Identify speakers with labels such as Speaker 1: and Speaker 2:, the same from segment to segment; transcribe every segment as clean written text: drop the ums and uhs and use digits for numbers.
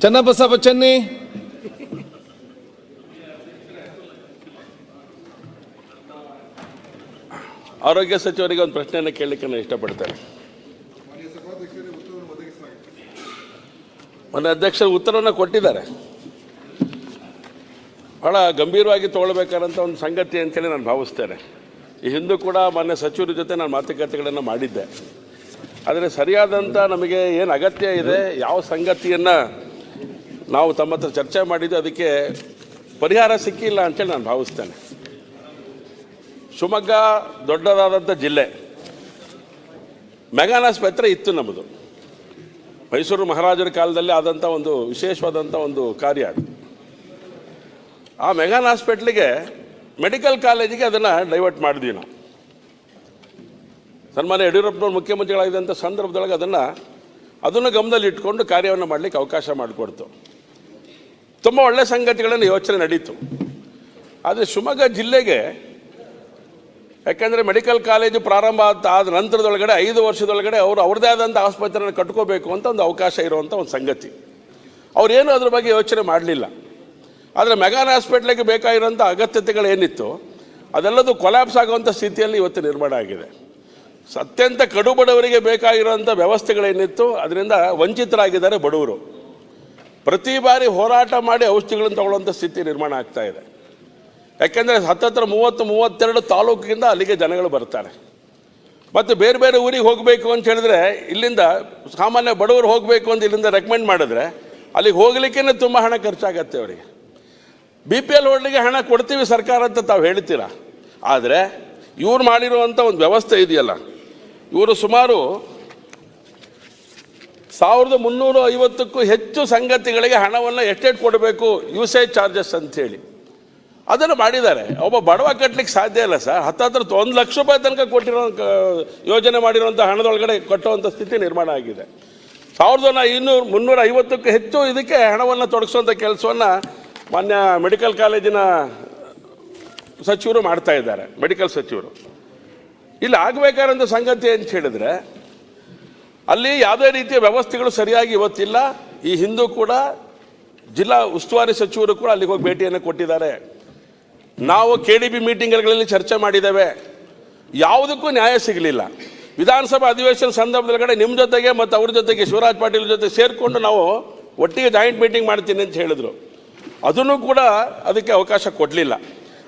Speaker 1: ಚನ್ನಬಸಪ್ಪ ಚೆನ್ನಿ.
Speaker 2: ಆರೋಗ್ಯ ಸಚಿವರಿಗೆ ಒಂದು ಪ್ರಶ್ನೆಯನ್ನು ಕೇಳಲಿಕ್ಕೆ ನಾನು ಇಷ್ಟಪಡ್ತೇನೆ. ಮೊನ್ನೆ ಅಧ್ಯಕ್ಷರು ಉತ್ತರವನ್ನು ಕೊಟ್ಟಿದ್ದಾರೆ. ಬಹಳ ಗಂಭೀರವಾಗಿ ತಗೊಳ್ಬೇಕಾದಂಥ ಒಂದು ಸಂಗತಿ ಅಂತೇಳಿ ನಾನು ಭಾವಿಸ್ತೇನೆ. ಈ ಹಿಂದೂ ಕೂಡ ಮಾನ್ಯ ಸಚಿವರ ಜೊತೆ ನಾನು ಮಾತುಕತೆಗಳನ್ನು ಮಾಡಿದ್ದೆ. ಆದರೆ ಸರಿಯಾದಂಥ ನಮಗೆ ಏನು ಅಗತ್ಯ ಇದೆ, ಯಾವ ಸಂಗತಿಯನ್ನು ನಾವು ತಮ್ಮ ಹತ್ರ ಚರ್ಚೆ ಮಾಡಿದ್ದು ಅದಕ್ಕೆ ಪರಿಹಾರ ಸಿಕ್ಕಿಲ್ಲ ಅಂತೇಳಿ ನಾನು ಭಾವಿಸ್ತೇನೆ. ಶಿವಮೊಗ್ಗ ದೊಡ್ಡದಾದಂಥ ಜಿಲ್ಲೆ, ಮೆಗಾನ್ ಆಸ್ಪತ್ರೆ ಇತ್ತು ನಮ್ಮದು. ಮೈಸೂರು ಮಹಾರಾಜರ ಕಾಲದಲ್ಲಿ ಆದಂಥ ಒಂದು ವಿಶೇಷವಾದಂಥ ಒಂದು ಕಾರ್ಯ ಅದು. ಆ ಮೆಗಾನ್ ಹಾಸ್ಪಿಟ್ಲಿಗೆ ಮೆಡಿಕಲ್ ಕಾಲೇಜಿಗೆ ಅದನ್ನು ಡೈವರ್ಟ್ ಮಾಡಿದ್ವಿ ನಾವು. ಸನ್ಮಾನ್ಯ ಯಡಿಯೂರಪ್ಪನವ್ರು ಮುಖ್ಯಮಂತ್ರಿಗಳಾಗಿದ್ದಂಥ ಸಂದರ್ಭದೊಳಗೆ ಅದನ್ನು ಗಮನದಲ್ಲಿ ಇಟ್ಕೊಂಡು ಕಾರ್ಯವನ್ನು ಮಾಡಲಿಕ್ಕೆ ಅವಕಾಶ ಮಾಡಿಕೊಡ್ತು. ತುಂಬ ಒಳ್ಳೆಯ ಸಂಗತಿಗಳನ್ನು ಯೋಚನೆ ನಡೀತು. ಆದರೆ ಶಿವಮೊಗ್ಗ ಜಿಲ್ಲೆಗೆ, ಯಾಕೆಂದರೆ ಮೆಡಿಕಲ್ ಕಾಲೇಜು ಪ್ರಾರಂಭ ಆದ ನಂತರದೊಳಗಡೆ 5 ವರ್ಷದೊಳಗಡೆ ಅವರು ಅವ್ರದ್ದೇ ಆದಂಥ ಆಸ್ಪತ್ರೆಯನ್ನು ಕಟ್ಕೋಬೇಕು ಅಂತ ಒಂದು ಅವಕಾಶ ಇರುವಂಥ ಒಂದು ಸಂಗತಿ. ಅವರೇನು ಅದ್ರ ಬಗ್ಗೆ ಯೋಚನೆ ಮಾಡಲಿಲ್ಲ. ಆದರೆ ಮೆಗಾನ್ ಹಾಸ್ಪಿಟ್ಲಿಗೆ ಬೇಕಾಗಿರೋಂಥ ಅಗತ್ಯತೆಗಳೇನಿತ್ತು ಅದೆಲ್ಲದು ಕೊಲ್ಯಾಪ್ಸ್ ಆಗುವಂಥ ಸ್ಥಿತಿಯಲ್ಲಿ ಇವತ್ತು ನಿರ್ಮಾಣ ಆಗಿದೆ. ಅತ್ಯಂತ ಕಡು ಬಡವರಿಗೆ ಬೇಕಾಗಿರೋಂಥ ವ್ಯವಸ್ಥೆಗಳೇನಿತ್ತು ಅದರಿಂದ ವಂಚಿತರಾಗಿದ್ದಾರೆ ಬಡವರು. ಪ್ರತಿ ಬಾರಿ ಹೋರಾಟ ಮಾಡಿ ಔಷಧಿಗಳನ್ನು ತಗೊಳ್ಳುವಂಥ ಸ್ಥಿತಿ ನಿರ್ಮಾಣ ಆಗ್ತಾ ಇದೆ. ಯಾಕೆಂದರೆ ಹತ್ತತ್ರ 30-32 ತಾಲೂಕಿಂದ ಅಲ್ಲಿಗೆ ಜನಗಳು ಬರ್ತಾರೆ. ಮತ್ತು ಬೇರೆ ಬೇರೆ ಊರಿಗೆ ಹೋಗಬೇಕು ಅಂತ ಹೇಳಿದ್ರೆ, ಇಲ್ಲಿಂದ ಸಾಮಾನ್ಯ ಬಡವರು ಹೋಗಬೇಕು ಅಂತ ಇಲ್ಲಿಂದ ರೆಕಮೆಂಡ್ ಮಾಡಿದ್ರೆ ಅಲ್ಲಿಗೆ ಹೋಗಲಿಕ್ಕೇ ತುಂಬ ಹಣ ಖರ್ಚಾಗತ್ತೆ ಅವರಿಗೆ. BPL ಹೋಲ್ಡಿಗೆ ಹಣ ಕೊಡ್ತೀವಿ ಸರ್ಕಾರ ಅಂತ ತಾವು ಹೇಳ್ತೀರಾ. ಆದರೆ ಇವ್ರು ಮಾಡಿರುವಂಥ ಒಂದು ವ್ಯವಸ್ಥೆ ಇದೆಯಲ್ಲ, ಇವರು ಸುಮಾರು 1350ಕ್ಕೂ ಹೆಚ್ಚು ಸಂಗತಿಗಳಿಗೆ ಹಣವನ್ನು ಎಷ್ಟೆಷ್ಟು ಕೊಡಬೇಕು, ಯೂಸೇಜ್ ಚಾರ್ಜಸ್ ಅಂಥೇಳಿ ಅದನ್ನು ಮಾಡಿದ್ದಾರೆ. ಒಬ್ಬ ಬಡವ ಕಟ್ಟಲಿಕ್ಕೆ ಸಾಧ್ಯ ಇಲ್ಲ ಸರ್. ಹತ್ತತ್ರ 1 ಲಕ್ಷ ರೂಪಾಯಿ ತನಕ ಕೊಟ್ಟಿರೋ ಯೋಜನೆ ಮಾಡಿರುವಂಥ ಹಣದೊಳಗಡೆ ಕಟ್ಟುವಂಥ ಸ್ಥಿತಿ ನಿರ್ಮಾಣ ಆಗಿದೆ. 350ಕ್ಕೂ ಹೆಚ್ಚು ಇದಕ್ಕೆ ಹಣವನ್ನು ತೊಡಗಿಸುವಂಥ ಕೆಲಸವನ್ನು ಮಾನ್ಯ ಮೆಡಿಕಲ್ ಕಾಲೇಜಿನ ಸಚಿವರು ಮಾಡ್ತಾ ಇದ್ದಾರೆ, ಮೆಡಿಕಲ್ ಸಚಿವರು. ಇಲ್ಲಿ ಆಗಬೇಕಾದಂಥ ಸಂಗತಿ ಅಂತ ಹೇಳಿದ್ರೆ, ಅಲ್ಲಿ ಯಾವುದೇ ರೀತಿಯ ವ್ಯವಸ್ಥೆಗಳು ಸರಿಯಾಗಿ ಇವತ್ತಿಲ್ಲ. ಈ ಹಿಂದೂ ಕೂಡ ಜಿಲ್ಲಾ ಉಸ್ತುವಾರಿ ಸಚಿವರು ಕೂಡ ಅಲ್ಲಿಗೆ ಹೋಗಿ ಭೇಟಿಯನ್ನು ಕೊಟ್ಟಿದ್ದಾರೆ. ನಾವು KDB ಮೀಟಿಂಗ್ಗಳಲ್ಲಿ ಚರ್ಚೆ ಮಾಡಿದ್ದೇವೆ. ಯಾವುದಕ್ಕೂ ನ್ಯಾಯ ಸಿಗಲಿಲ್ಲ. ವಿಧಾನಸಭಾ ಅಧಿವೇಶನ ಸಂದರ್ಭದೊಳಗಡೆ ನಿಮ್ಮ ಜೊತೆಗೆ ಮತ್ತು ಅವ್ರ ಜೊತೆಗೆ ಶಿವರಾಜ್ ಪಾಟೀಲ್ ಜೊತೆ ಸೇರಿಕೊಂಡು ನಾವು ಒಟ್ಟಿಗೆ ಜಾಯಿಂಟ್ ಮೀಟಿಂಗ್ ಮಾಡ್ತೀನಿ ಅಂತ ಹೇಳಿದರು. ಅದನ್ನು ಕೂಡ ಅದಕ್ಕೆ ಅವಕಾಶ ಕೊಡಲಿಲ್ಲ.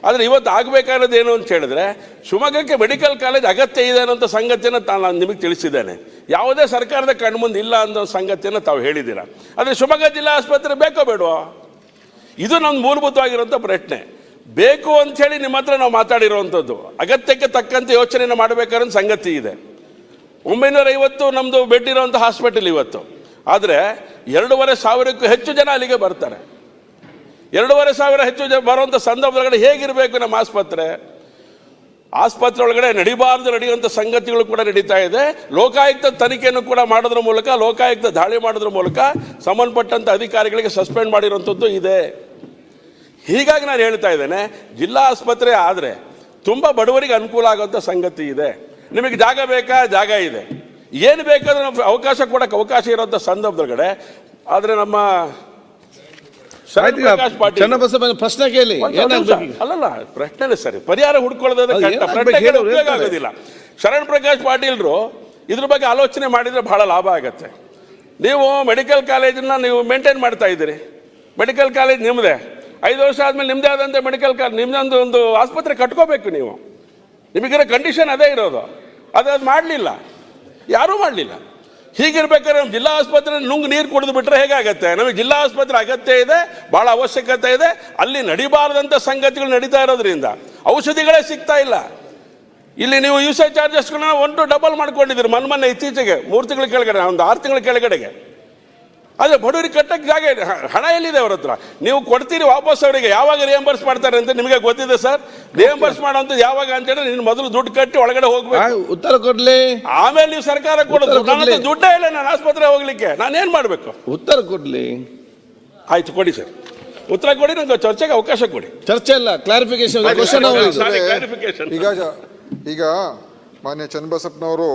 Speaker 2: ಆದರೆ ಇವತ್ತು ಆಗಬೇಕಾಗಿರೋದು ಏನು ಅಂತ ಹೇಳಿದ್ರೆ, ಶಿವಮೊಗ್ಗಕ್ಕೆ ಮೆಡಿಕಲ್ ಕಾಲೇಜ್ ಅಗತ್ಯ ಇದೆ ಅನ್ನೋಂಥ ಸಂಗತಿಯನ್ನು ನಾನು ನಿಮಗೆ ತಿಳಿಸಿದ್ದೇನೆ. ಯಾವುದೇ ಸರ್ಕಾರದ ಕಣ್ಮುಂದೆ ಇಲ್ಲ ಅನ್ನೋ ಸಂಗತಿಯನ್ನು ತಾವು ಹೇಳಿದ್ದೀರಾ. ಆದರೆ ಶಿವಮೊಗ್ಗ ಜಿಲ್ಲಾ ಆಸ್ಪತ್ರೆ ಬೇಕೋ ಬೇಡವೋ, ಇದು ನಮ್ಮ ಮೂಲಭೂತವಾಗಿರುವಂಥ ಪ್ರಶ್ನೆ. ಬೇಕು ಅಂಥೇಳಿ ನಿಮ್ಮ ಹತ್ರ ನಾವು ಮಾತಾಡಿರುವಂಥದ್ದು. ಅಗತ್ಯಕ್ಕೆ ತಕ್ಕಂತೆ ಯೋಚನೆಯನ್ನು ಮಾಡಬೇಕಾದ ಸಂಗತಿ ಇದೆ. 950 ನಮ್ಮದು ಬೆಡ್ ಇರುವಂಥ ಹಾಸ್ಪಿಟಲ್ ಇವತ್ತು. ಆದರೆ 2500ಕ್ಕೂ ಹೆಚ್ಚು ಜನ ಅಲ್ಲಿಗೆ ಬರ್ತಾರೆ. 2500 ಹೆಚ್ಚು ಜನ ಬರುವಂಥ ಸಂದರ್ಭದೊಳಗಡೆ ಹೇಗಿರಬೇಕು ನಮ್ಮ ಆಸ್ಪತ್ರೆ ಒಳಗಡೆ ನಡೆಯುವಂಥ ಸಂಗತಿಗಳು ಕೂಡ ನಡೀತಾ ಇದೆ. ಲೋಕಾಯುಕ್ತ ತನಿಖೆಯನ್ನು ಕೂಡ ಮಾಡೋದ್ರ ಮೂಲಕ, ಲೋಕಾಯುಕ್ತ ದಾಳಿ ಮಾಡೋದ್ರ ಮೂಲಕ ಸಂಬಂಧಪಟ್ಟಂಥ ಅಧಿಕಾರಿಗಳಿಗೆ ಸಸ್ಪೆಂಡ್ ಮಾಡಿರುವಂಥದ್ದು ಇದೆ. ಹೀಗಾಗಿ ನಾನು ಹೇಳ್ತಾ ಇದ್ದೇನೆ, ಜಿಲ್ಲಾ ಆಸ್ಪತ್ರೆ ಆದರೆ ತುಂಬ ಬಡವರಿಗೆ ಅನುಕೂಲ ಆಗುವಂಥ ಸಂಗತಿ ಇದೆ. ನಿಮಗೆ ಜಾಗ ಬೇಕಾ? ಜಾಗ ಇದೆ. ಏನು ಬೇಕಾದ್ರೂ ನಾವು ಅವಕಾಶ ಕೊಡೋಕ್ಕೆ ಅವಕಾಶ ಇರೋಂಥ ಸಂದರ್ಭದೊಳಗಡೆ. ಆದರೆ ನಮ್ಮ
Speaker 1: ಚನ್ನಬಸಪ್ಪ ಪ್ರಶ್ನೆ ಕೇಳಿ.
Speaker 2: ಅಲ್ಲಲ್ಲ, ಪ್ರಶ್ನೆ ಸರಿ, ಪರಿಹಾರ ಹುಡ್ಕೊಳ್ಳೋದು ಉಪಯೋಗ ಆಗೋದಿಲ್ಲ. ಶರಣ್ ಪ್ರಕಾಶ್ ಪಾಟೀಲ್ರು ಇದ್ರ ಬಗ್ಗೆ ಆಲೋಚನೆ ಮಾಡಿದರೆ ಬಹಳ ಲಾಭ ಆಗತ್ತೆ. ನೀವು ಮೆಡಿಕಲ್ ಕಾಲೇಜನ್ನ ನೀವು ಮೇಂಟೈನ್ ಮಾಡ್ತಾ ಇದ್ದೀರಿ. ಮೆಡಿಕಲ್ ಕಾಲೇಜ್ ನಿಮ್ಮದೇ. 5 ವರ್ಷ ಆದಮೇಲೆ ನಿಮ್ಮದೇ ಆದಂಥ ಮೆಡಿಕಲ್ ನಿಮ್ಮದೊಂದು ಒಂದು ಆಸ್ಪತ್ರೆ ಕಟ್ಕೋಬೇಕು ನೀವು. ನಿಮಗಿರೋ ಕಂಡೀಷನ್ ಅದೇ ಇರೋದು. ಅದು ಮಾಡಲಿಲ್ಲ, ಯಾರೂ ಮಾಡಲಿಲ್ಲ. ಹೀಗಿರ್ಬೇಕಾದ್ರೆ ನಮ್ಮ ಜಿಲ್ಲಾ ಆಸ್ಪತ್ರೆ ನುಂಗು ನೀರು ಕುಡಿದು ಬಿಟ್ಟರೆ ಹೇಗಾಗತ್ತೆ? ನಮಗೆ ಜಿಲ್ಲಾ ಆಸ್ಪತ್ರೆ ಅಗತ್ಯ ಇದೆ, ಭಾಳ ಅವಶ್ಯಕತೆ ಇದೆ. ಅಲ್ಲಿ ನಡಿಬಾರ್ದಂಥ ಸಂಗತಿಗಳು ನಡೀತಾ ಇರೋದ್ರಿಂದ ಔಷಧಿಗಳೇ ಸಿಗ್ತಾ ಇಲ್ಲ. ಇಲ್ಲಿ ನೀವು ಯೂಸೇಜ್ ಚಾರ್ಜಸ್ಗಳನ್ನ 1 ಡಬಲ್ ಮಾಡ್ಕೊಂಡಿದ್ದೀರಿ ಮೊನ್ನೆ ಇತ್ತೀಚೆಗೆ 3 ತಿಂಗಳ ಕೆಳಗಡೆ, ಒಂದು 6 ತಿಂಗಳ ಕೆಳಗಡೆಗೆ. ಆದರೆ ಬಡವರಿಗೆ ಕಟ್ಟಕ್ಕೆ ಜಾಗ ಇದೆ, ಹಣ ಎಲ್ಲಿದೆ ಅವ್ರ ಹತ್ರ? ನೀವು ಕೊಡ್ತೀರಿ ವಾಪಸ್ ಅವರಿಗೆ. ಯಾವಾಗ ರಿಯಂಬರ್ಸ್ ಮಾಡ್ತಾರೆ ಅಂತ ನಿಮಗೆ ಗೊತ್ತಿದೆ ಸರ್? ರಿಯಂಬರ್ಸ್ ಮಾಡೋಂಥ ಯಾವಾಗ ಅಂತೇಳಿ ನೀನು ಮೊದಲು ದುಡ್ಡು ಕಟ್ಟಿ ಒಳಗಡೆ ಹೋಗ್ಬೇಕು,
Speaker 1: ಉತ್ತರ ಕೊಡ್ಲಿ.
Speaker 2: ಆಮೇಲೆ ನೀವು ಸರ್ಕಾರ ಕೊಡೋದು. ನನ್ನ ದುಡ್ಡೇ ಇಲ್ಲ ನಾನು ಆಸ್ಪತ್ರೆ ಹೋಗ್ಲಿಕ್ಕೆ, ನಾನೇನು ಮಾಡಬೇಕು?
Speaker 1: ಉತ್ತರ ಕೊಡ್ಲಿ.
Speaker 2: ಆಯ್ತು, ಕೊಡಿ ಸರ್, ಉತ್ತರ ಕೊಡಿ. ನಂಗೆ ಚರ್ಚೆಗೆ ಅವಕಾಶ ಕೊಡಿ.
Speaker 1: ಚರ್ಚೆ ಇಲ್ಲ, ಕ್ಲಾರಿಫಿಕೇಶನ್.
Speaker 3: ಈಗ ಮಾನ್ಯ ಚನ್ನಬಸಪ್ಪನವರು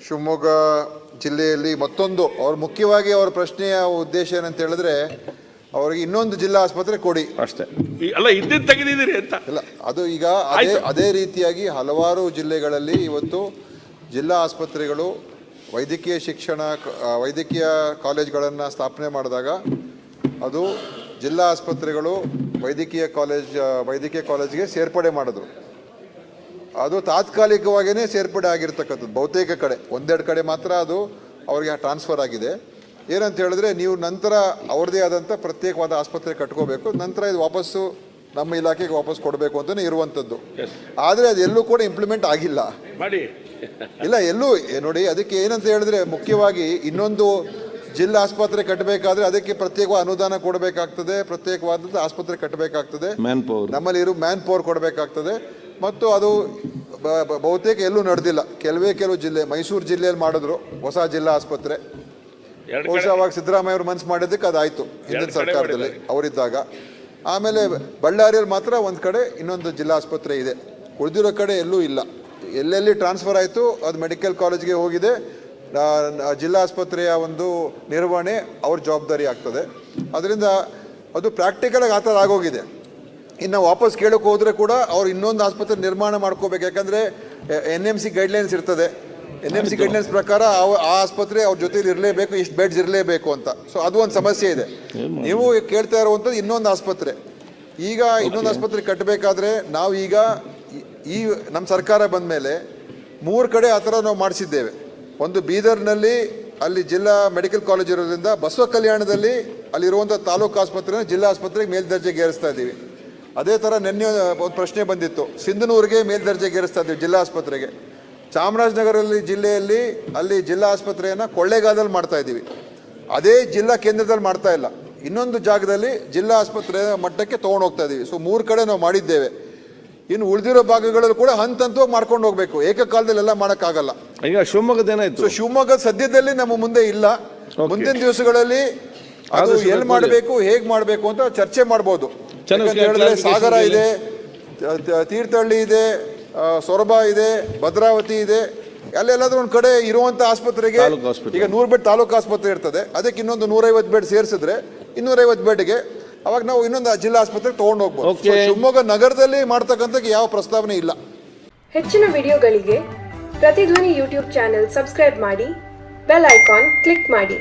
Speaker 3: ಶಿವಮೊಗ್ಗ ಜಿಲ್ಲೆಯಲ್ಲಿ ಮತ್ತೊಂದು ಅವ್ರ ಮುಖ್ಯವಾಗಿ ಅವರ ಪ್ರಶ್ನೆಯ ಉದ್ದೇಶ ಏನಂತ ಹೇಳಿದ್ರೆ ಅವ್ರಿಗೆ ಇನ್ನೊಂದು ಜಿಲ್ಲಾ ಆಸ್ಪತ್ರೆ ಕೊಡಿ
Speaker 1: ಅಷ್ಟೇ.
Speaker 2: ಅಲ್ಲ ಇದ್ದಿದ್ದು ತೆಗೆದಿದ್ದೀರಿ ಅಂತ.
Speaker 3: ಇಲ್ಲ, ಅದು ಈಗ ಅದೇ ರೀತಿಯಾಗಿ ಹಲವಾರು ಜಿಲ್ಲೆಗಳಲ್ಲಿ ಇವತ್ತು ಜಿಲ್ಲಾ ಆಸ್ಪತ್ರೆಗಳು ವೈದ್ಯಕೀಯ ಶಿಕ್ಷಣ ವೈದ್ಯಕೀಯ ಕಾಲೇಜ್ಗಳನ್ನು ಸ್ಥಾಪನೆ ಮಾಡಿದಾಗ ಅದು ಜಿಲ್ಲಾ ಆಸ್ಪತ್ರೆಗಳು ವೈದ್ಯಕೀಯ ಕಾಲೇಜ್ಗೆ ಸೇರ್ಪಡೆ ಮಾಡಿದ್ರು. ಅದು ತಾತ್ಕಾಲಿಕವಾಗಿಯೇ ಸೇರ್ಪಡೆ ಆಗಿರ್ತಕ್ಕಂಥದ್ದು. ಬಹುತೇಕ ಕಡೆ ಒಂದೆರಡು ಕಡೆ ಮಾತ್ರ ಅದು ಅವರಿಗೆ ಟ್ರಾನ್ಸ್ಫರ್ ಆಗಿದೆ. ಏನಂತ ಹೇಳಿದ್ರೆ ನೀವು ನಂತರ ಅವ್ರದ್ದೇ ಆದಂಥ ಪ್ರತ್ಯೇಕವಾದ ಆಸ್ಪತ್ರೆ ಕಟ್ಕೋಬೇಕು, ನಂತರ ಇದು ವಾಪಸ್ಸು ನಮ್ಮ ಇಲಾಖೆಗೆ ವಾಪಸ್ ಕೊಡಬೇಕು ಅಂತಲೇ ಇರುವಂಥದ್ದು. ಆದರೆ ಅದೆಲ್ಲೂ ಕೂಡ ಇಂಪ್ಲಿಮೆಂಟ್ ಆಗಿಲ್ಲ
Speaker 2: ಮಾಡಿ
Speaker 3: ಇಲ್ಲ ಎಲ್ಲೂ. ನೋಡಿ, ಅದಕ್ಕೆ ಏನಂತ ಹೇಳಿದ್ರೆ ಮುಖ್ಯವಾಗಿ ಇನ್ನೊಂದು ಜಿಲ್ಲಾ ಆಸ್ಪತ್ರೆ ಕಟ್ಟಬೇಕಾದ್ರೆ ಅದಕ್ಕೆ ಪ್ರತ್ಯೇಕವಾದ ಅನುದಾನ ಕೊಡಬೇಕಾಗ್ತದೆ, ಪ್ರತ್ಯೇಕವಾದಂಥ ಆಸ್ಪತ್ರೆ ಕಟ್ಟಬೇಕಾಗ್ತದೆ, ನಮ್ಮಲ್ಲಿ ಮ್ಯಾನ್ ಪವರ್ ಕೊಡಬೇಕಾಗ್ತದೆ. ಮತ್ತು ಅದು ಬಹುತೇಕ ಎಲ್ಲೂ ನಡೆದಿಲ್ಲ. ಕೆಲವು ಜಿಲ್ಲೆ, ಮೈಸೂರು ಜಿಲ್ಲೆಯಲ್ಲಿ ಮಾಡಿದ್ರು ಹೊಸ ಜಿಲ್ಲಾ ಆಸ್ಪತ್ರೆ. ಬಹುಶಃ ಅವಾಗ ಸಿದ್ದರಾಮಯ್ಯ ಅವರು ಮನಸ್ಸು ಮಾಡಿದ್ದಕ್ಕೆ ಅದಾಯಿತು ಹಿಂದಿನ ಸರ್ಕಾರದಲ್ಲಿ ಅವರಿದ್ದಾಗ. ಆಮೇಲೆ ಬಳ್ಳಾರಿಯಲ್ಲಿ ಮಾತ್ರ ಒಂದು ಕಡೆ ಇನ್ನೊಂದು ಜಿಲ್ಲಾ ಆಸ್ಪತ್ರೆ ಇದೆ, ಉಳಿದಿರೋ ಕಡೆ ಎಲ್ಲೂ ಇಲ್ಲ. ಎಲ್ಲೆಲ್ಲಿ ಟ್ರಾನ್ಸ್ಫರ್ ಆಯಿತು ಅದು ಮೆಡಿಕಲ್ ಕಾಲೇಜ್ಗೆ ಹೋಗಿದೆ. ಜಿಲ್ಲಾ ಆಸ್ಪತ್ರೆಯ ಒಂದು ನಿರ್ವಹಣೆ ಅವ್ರ ಜವಾಬ್ದಾರಿ ಆಗ್ತದೆ. ಅದರಿಂದ ಅದು ಪ್ರಾಕ್ಟಿಕಲಾಗಿ ಆ ಥರ ಆಗೋಗಿದೆ. ಇನ್ನು ವಾಪಸ್ ಕೇಳೋಕೆ ಹೋದರೆ ಕೂಡ ಅವ್ರು ಇನ್ನೊಂದು ಆಸ್ಪತ್ರೆ ನಿರ್ಮಾಣ ಮಾಡ್ಕೋಬೇಕು. ಯಾಕಂದರೆ NMC ಗೈಡ್ಲೈನ್ಸ್ ಇರ್ತದೆ. NMC ಗೈಡ್ಲೈನ್ಸ್ ಪ್ರಕಾರ ಆ ಆಸ್ಪತ್ರೆ ಅವ್ರ ಜೊತೆಲಿ ಇರಲೇಬೇಕು, ಇಷ್ಟು ಬೆಡ್ಸ್ ಇರಲೇಬೇಕು ಅಂತ. ಸೊ ಅದು ಒಂದು ಸಮಸ್ಯೆ ಇದೆ. ನೀವು ಕೇಳ್ತಾ ಇರುವಂಥದ್ದು ಇನ್ನೊಂದು ಆಸ್ಪತ್ರೆ. ಈಗ ಇನ್ನೊಂದು ಆಸ್ಪತ್ರೆ ಕಟ್ಟಬೇಕಾದ್ರೆ ನಾವು ಈಗ ಈ ನಮ್ಮ ಸರ್ಕಾರ ಬಂದ ಮೇಲೆ 3 ಕಡೆ ಆ ಥರ ನಾವು ಮಾಡಿಸಿದ್ದೇವೆ. ಒಂದು ಬೀದರ್ನಲ್ಲಿ, ಅಲ್ಲಿ ಜಿಲ್ಲಾ ಮೆಡಿಕಲ್ ಕಾಲೇಜ್ ಇರೋದ್ರಿಂದ ಬಸವ ಕಲ್ಯಾಣದಲ್ಲಿ ಅಲ್ಲಿರುವಂಥ ತಾಲೂಕು ಆಸ್ಪತ್ರೆನ ಜಿಲ್ಲಾ ಆಸ್ಪತ್ರೆಗೆ ಮೇಲ್ದರ್ಜೆಗೆ ಏರಿಸ್ತಾ ಇದ್ದೀವಿ. ಅದೇ ಥರ ನಿನ್ನೆ ಒಂದು ಪ್ರಶ್ನೆ ಬಂದಿತ್ತು, ಸಿಂಧನೂರಿಗೆ ಮೇಲ್ದರ್ಜೆಗೆ ಏರಿಸ್ತಾ ಇದ್ದೀವಿ ಜಿಲ್ಲಾ ಆಸ್ಪತ್ರೆಗೆ. ಚಾಮರಾಜನಗರಲ್ಲಿ ಜಿಲ್ಲೆಯಲ್ಲಿ ಅಲ್ಲಿ ಜಿಲ್ಲಾ ಆಸ್ಪತ್ರೆಯನ್ನು ಕೊಳ್ಳೇಗಾಲದಲ್ಲಿ ಮಾಡ್ತಾ ಇದ್ದೀವಿ. ಅದೇ ಜಿಲ್ಲಾ ಕೇಂದ್ರದಲ್ಲಿ ಮಾಡ್ತಾ ಇಲ್ಲ, ಇನ್ನೊಂದು ಜಾಗದಲ್ಲಿ ಜಿಲ್ಲಾ ಆಸ್ಪತ್ರೆ ಮಟ್ಟಕ್ಕೆ ತೊಗೊಂಡು ಹೋಗ್ತಾ ಇದ್ದೀವಿ. ಸೊ 3 ಕಡೆ ನಾವು ಮಾಡಿದ್ದೇವೆ. ಇನ್ನು ಉಳಿದಿರೋ ಭಾಗಗಳಲ್ಲೂ ಕೂಡ ಹಂತವಾಗಿ ಮಾಡ್ಕೊಂಡು ಹೋಗ್ಬೇಕು, ಏಕಕಾಲದಲ್ಲಿ ಎಲ್ಲ ಮಾಡೋಕ್ಕಾಗಲ್ಲ.
Speaker 1: ಈಗ ಶಿವಮೊಗ್ಗದ ಏನಾಯ್ತು?
Speaker 3: ಸೊ ಶಿವಮೊಗ್ಗ ಸದ್ಯದಲ್ಲಿ ನಮ್ಮ ಮುಂದೆ ಇಲ್ಲ. ಮುಂದಿನ ದಿವಸಗಳಲ್ಲಿ ಅದು ಎಲ್ಲಿ ಮಾಡಬೇಕು, ಹೇಗೆ ಮಾಡಬೇಕು ಅಂತ ಚರ್ಚೆ ಮಾಡ್ಬೋದು. ಹೇಳಿದ್ರೆ ಸಾಗರ ಇದೆ, ತೀರ್ಥಹಳ್ಳಿ ಇದೆ, ಸೊರಬ ಇದೆ, ಭದ್ರಾವತಿ ಇದೆ, ಅಲ್ಲೆಲ್ಲಾದ್ರೂ ಒಂದು ಕಡೆ ಇರುವಂತ ಆಸ್ಪತ್ರೆಗೆ ಈಗ 100 ಬೆಡ್ ತಾಲೂಕು ಆಸ್ಪತ್ರೆ ಇರ್ತದೆ, ಅದಕ್ಕೆ ಇನ್ನೊಂದು 150 ಬೆಡ್ ಸೇರಿಸಿದ್ರೆ 250 ಬೆಡ್ಗೆ ಅವಾಗ ನಾವು ಇನ್ನೊಂದು ಜಿಲ್ಲಾ ಆಸ್ಪತ್ರೆಗೆ ತಗೊಂಡು ಹೋಗ್ಬೋದು. ಶಿವಮೊಗ್ಗ ನಗರದಲ್ಲಿ ಮಾಡ್ತಕ್ಕಂಥ ಯಾವ ಪ್ರಸ್ತಾವನೆ ಇಲ್ಲ.
Speaker 4: ಹೆಚ್ಚಿನ ವಿಡಿಯೋಗಳಿಗೆ ಪ್ರತಿಧ್ವನಿ ಯೂಟ್ಯೂಬ್ ಚಾನೆಲ್ ಸಬ್ಸ್ಕ್ರೈಬ್ ಮಾಡಿ, ಬೆಲ್ ಐಕಾನ್ ಕ್ಲಿಕ್ ಮಾಡಿ.